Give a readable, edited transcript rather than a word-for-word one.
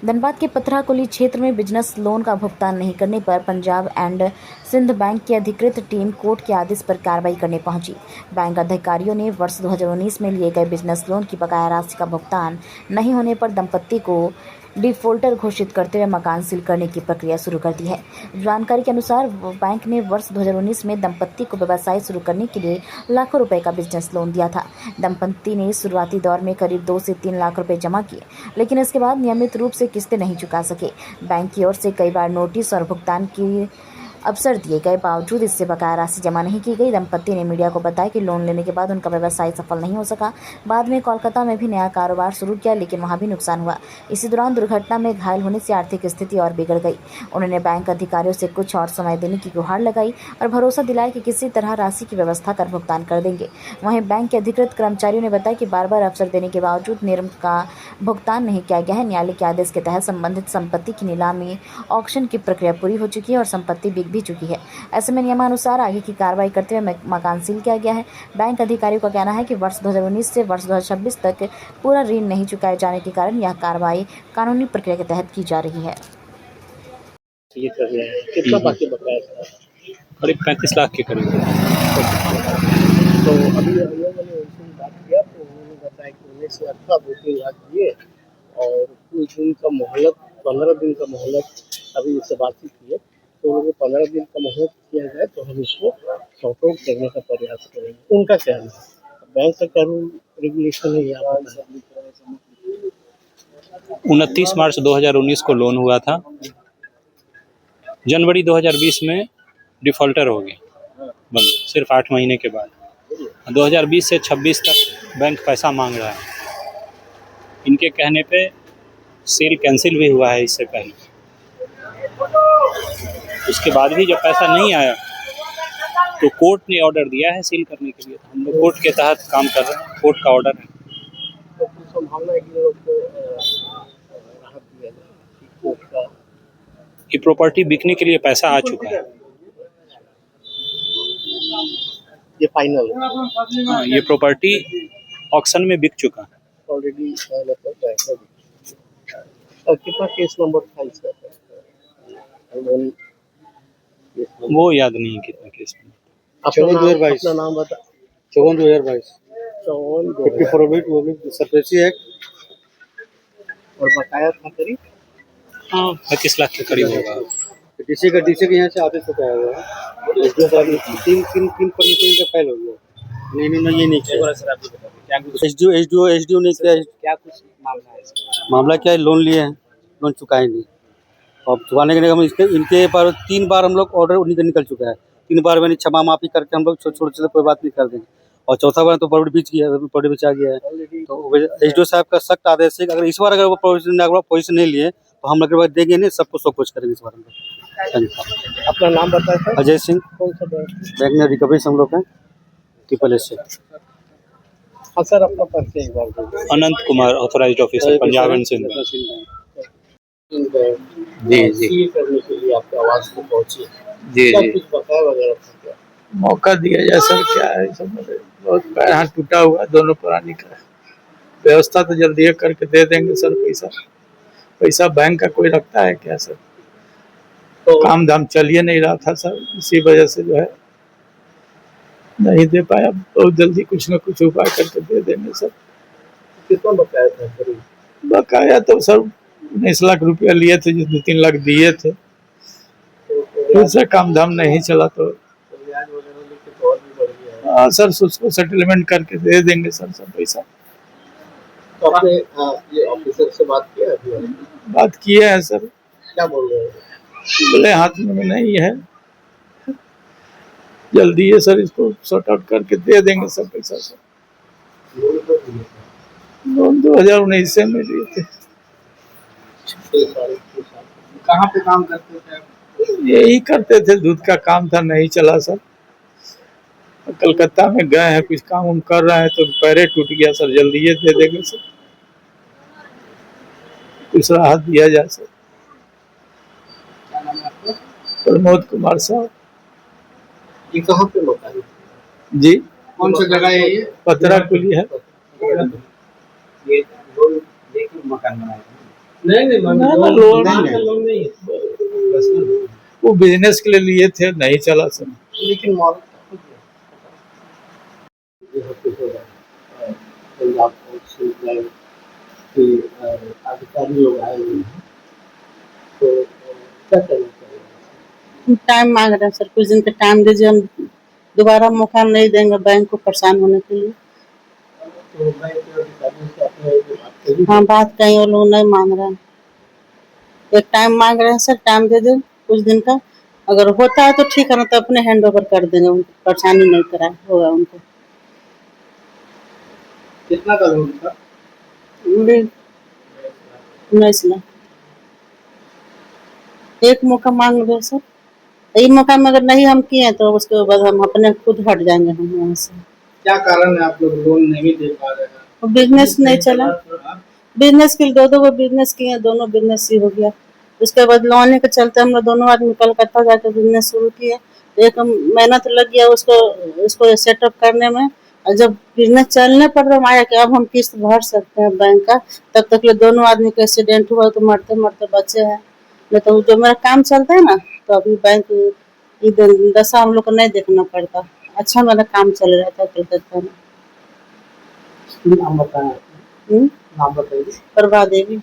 धनबाद के पथराकुली क्षेत्र में बिजनेस लोन का भुगतान नहीं करने पर पंजाब एंड सिंध बैंक की अधिकृत टीम कोर्ट के आदेश पर कार्रवाई करने पहुंची। बैंक अधिकारियों ने वर्ष 2019 में लिए गए बिजनेस लोन की बकाया राशि का भुगतान नहीं होने पर दंपत्ति को डिफॉल्टर घोषित करते हुए मकान सील करने की प्रक्रिया शुरू कर दी है। जानकारी के अनुसार बैंक ने वर्ष 2019 में दंपत्ति को व्यवसाय शुरू करने के लिए लाखों रुपए का बिजनेस लोन दिया था। दंपत्ति ने शुरुआती दौर में करीब 2 से 3 लाख रुपए जमा किए, लेकिन इसके बाद नियमित रूप से किस्तें नहीं चुका सके। बैंक की ओर से कई बार नोटिस और भुगतान की अवसर दिए गए बावजूद इससे बकाया राशि जमा नहीं की गई। दंपत्ति ने मीडिया को बताया कि लोन लेने के बाद उनका व्यवसाय सफल नहीं हो सका। बाद में कोलकाता में भी नया कारोबार शुरू किया, लेकिन वहां भी नुकसान हुआ। इसी दौरान दुर्घटना में घायल होने से आर्थिक स्थिति और बिगड़ गई। उन्होंने बैंक अधिकारियों से कुछ और समय देने की गुहार लगाई और भरोसा दिलाया कि किसी तरह राशि की व्यवस्था कर भुगतान कर देंगे। वहीं बैंक के अधिकृत कर्मचारियों ने बताया कि बार बार अवसर देने के बावजूद नियम का भुगतान नहीं किया गया है। न्यायालय के आदेश के तहत संबंधित संपत्ति की नीलामी ऑक्शन की प्रक्रिया पूरी हो चुकी है और संपत्ति बिक भी चुकी है। ऐसे में नियमानुसार आगे की कार्रवाई करते हुए मकान सील किया गया है। बैंक अधिकारियों का कहना है कि वर्ष 2019 से वर्ष 2026 तक पूरा ऋण नहीं चुकाए जाने के कारण यह कार्रवाई कानूनी प्रक्रिया के तहत की जा रही है। ये कर रहे हैं कितना बाकी बकाया था? करीब 35 लाख के करीब। तो अभी हम लोगों ने उनसे बात किया तो उन्होंने बताया कि उन्हें से अच्छा 2-3 लाख दिए और कुछ दिन का मोहलत 15 दिन का मोहलत अभी इससे बातचीत की है। तो उन्होंने 15 दिन का मोहलत किया जाए तो हम इसको सॉर्ट आउट करने का प्रयास करेंगे। उनका कहना है बैंक का क्या रूल रेगुलेशन है ये आप बताएं। 29 मार्च 2019 को लोन हुआ था। जनवरी 2020 में डिफ़ॉल्टर हो गए बंद, सिर्फ 8 महीने के बाद। 2020 से 26 तक बैंक पैसा मांग रहा है। इनके कहने पे सेल कैंसिल भी हुआ है इससे पहले। उसके बाद भी जब पैसा नहीं आया तो कोर्ट ने ऑर्डर दिया है सील करने के लिए। हम लोग कोर्ट के तहत काम कर रहे हैं, कोर्ट का ऑर्डर है। तो कुछ संभावना है कि लोग को राहत दिया जाए कि कोर्ट का ये प्रॉपर्टी बिकने के लिए पैसा आ चुका है। ये फाइनल हाँ, ये प्रॉपर्टी ऑक्शन में बिक चुका है ऑलरेडी और कितना केस नंबर था इसका? वो याद नहीं है कितना केस में। अपना नाम बता। 54/2022 54 सरफेसी एक्ट और बकाया था करीब 35 लाख के करीब होगा। डीसी के यहाँ से आदेश होता है तीन परमिशन का फाइल हो गया। नहीं इन्होंने ये नहीं किया। एसडीओ ने किया। क्या कुछ मामला है इसका? मामला क्या है, लोन लिए हैं, लोन चुकाए नहीं। और चुकाने के हम इनके पर 3 बार हम लोग ऑर्डर निकल चुका है। 3 बार मैंने क्षमा माफी करके हम लोग छोटे कोई बात नहीं कर देंगे। और चौथा बार तो बॉडी बीच आ गया है। तो एसडीओ साहब का सख्त आदेश है कि अगर इस बार अगर वो पोजीशन नहीं लिए तो हम लोग देंगे नहीं, सबको सब कुछ करेंगे इस बार में। अपना नाम बताया था? अजय सिंह। कौन सा बैंक में रिकवरी हम लोग हैं ट्रिपल एस से। हाँ सर, अपना परिचय एक बार दीजिए। Anant Kumar, authorised officer, Punjab and Sind. जी करने के लिए आपके आवाज को पहुंची जी क्या जी कुछ बकाया वगैरह था क्या? मौका दिया जाए सर, क्या है सब बहुत पैर हाथ टूटा हुआ दोनों प्राणी का। व्यवस्था तो जल्दी करके दे देंगे सर। पैसा बैंक का कोई रखता है क्या सर? तो काम धाम चलिए नहीं रहा था सर, इसी वजह से जो है नहीं दे पाया। बहुत जल्दी कुछ न कुछ उपाय करके दे देंगे सर। कितना बकाया था करीब? बकाया तो सर 19 लाख रुपया लिए थे, जो 2-3 लाख दिए थे। फिर से काम धाम नहीं चला तो ब्याज वगैरह लेके तो और भी बढ़ गया है। हाँ सर, उसको सेटलमेंट करके दे देंगे सर सब पैसा। तो आपने ये ऑफिसर से बात किया अभी? बात किए हैं सर। क्या बोल रहे हैं? बोले हाथ में नहीं है, जल्दी है सर, इसको सॉर्ट आउट करके दे देंगे सब पैसा सर। लोन 2019 से में लिए थे। कहाँ पे काम करते थे? यही करते थे, दूध का काम था, नहीं चला सर। कलकत्ता में गए हैं, कुछ काम हम कर रहे हैं तो पैरे टूट गया सर। जल्दी ये दे देंगे सर, कुछ राहत दिया जाए सर। प्रमोद कुमार साहब। ये कहाँ पे मकान है? जी, कौन सा जगह है ये? पथराकुली है। ये लोन लेकर मकान बनाया नहीं लोन नहीं है। वो बिजनेस के लिए लिए थे, नहीं चला सर। लेकिन मॉडल पंजाब के अधिकारी लोग आए हुए हैं, तो क्या करना चाहिए? टाइम मांग रहे हैं सर, कुछ दिन का टाइम दीजिए, हम दोबारा मौका नहीं देंगे बैंक को परेशान होने के लिए। तो बैंक के अधिकारियों से आपने बात करी? हाँ, बात कहीं वो लोग नहीं मान रहे हैं। एक टाइम मांग रहे हैं सर, टाइम दे दें कुछ दिन का, अगर होता है तो ठीक है, ना तो अपने हैंड ओवर कर देंगे, उनको परेशानी नहीं करा होगा उनको। कितना का लोन था? 19 लाख। एक मौका मांग रहे हैं सर, यही मौका में अगर नहीं हम किए तो उसके बाद हम अपने खुद हट जाएंगे हम यहाँ से। क्या कारण है आप लोग लोन नहीं दे पा रहे हैं? बिजनेस नहीं चला, बिजनेस के लिए दो बिजनेस किए, दोनों बिजनेस ही हो गया। उसके बाद लोन के चलते हम लोग दोनों आदमी कलकत्ता जाकर बिजनेस शुरू किए। एक महीना तो लग गया उसको सेटअप करने में, और जब बिजनेस चलने पर हम आया कि अब हम किस्त भर सकते हैं बैंक का, तब तक ले दोनों आदमी का एक्सीडेंट हुआ, तो मरते मरते बचे हैं। नहीं तो जो मेरा काम चलता है ना, तो अभी बैंक की दशा हम लोग को नहीं देखना पड़ता। अच्छा मेरा काम चल रहा था कलकत्ता में। नाम बताएं, हम्म, नाम बताइए। प्रभा देवी।